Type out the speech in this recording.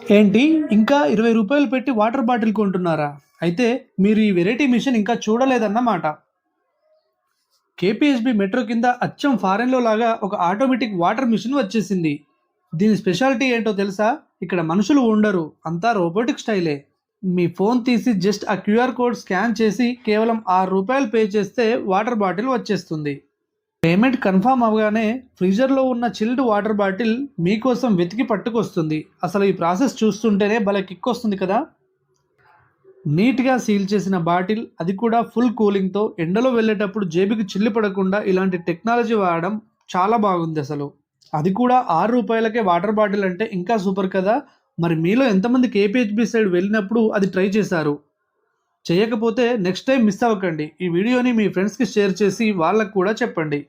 ఏంటి ఇంకా 20 రూపాయలు పెట్టి వాటర్ బాటిల్ కొంటున్నారా? అయితే మీరు ఈ వెరైటీ మిషన్ ఇంకా చూడలేదన్నమాట. కేపీహెచ్‌బీ మెట్రో కింద అచ్చం ఫారెన్‌లో లాగా ఒక ఆటోమేటిక్ వాటర్ మిషన్ వచ్చేసింది. దీని స్పెషాలిటీ ఏంటో తెలుసా? ఇక్కడ మనుషులు ఉండరు. అంతా రోబోటిక్ స్టైలే. మీ ఫోన్ తీసి జస్ట్ ఆ క్యూఆర్ కోడ్ స్కాన్ చేసి కేవలం రూ. 6 పే చేస్తే వాటర్ బాటిల్ వచ్చేస్తుంది. పేమెంట్ కన్ఫర్మ్ అవ్వగానే ఫ్రీజర్‌లో ఉన్న చిల్డ్ వాటర్ బాటిల్ మీకోసం వెతికి పట్టుకొస్తుంది. అసలు ఈ ప్రాసెస్ చూస్తుంటేనే భలే కిక్కొస్తుంది కదా! నీట్‌గా సీల్ చేసిన బాటిల్, అది కూడా ఫుల్ కూలింగ్‌తో ఎండలో వెళ్ళేటప్పుడు జేబుకి చిల్లు పడకుండా ఇలాంటి టెక్నాలజీ వాడడం చాలా బాగుందసలు. అది కూడా రూ. 6కే వాటర్ బాటిల్ అంటే ఇంకా సూపర్ కదా! మరి మీలో ఎంతమంది కేపీహెచ్‌బీ సైడ్ వెళ్ళినప్పుడు అది ట్రై చేశారు? చేయకపోతే నెక్స్ట్ టైమ్ మిస్ అవ్వకండి. ఈ వీడియోని మీ ఫ్రెండ్స్‌కి షేర్ చేసి వాళ్ళకి కూడా చెప్పండి.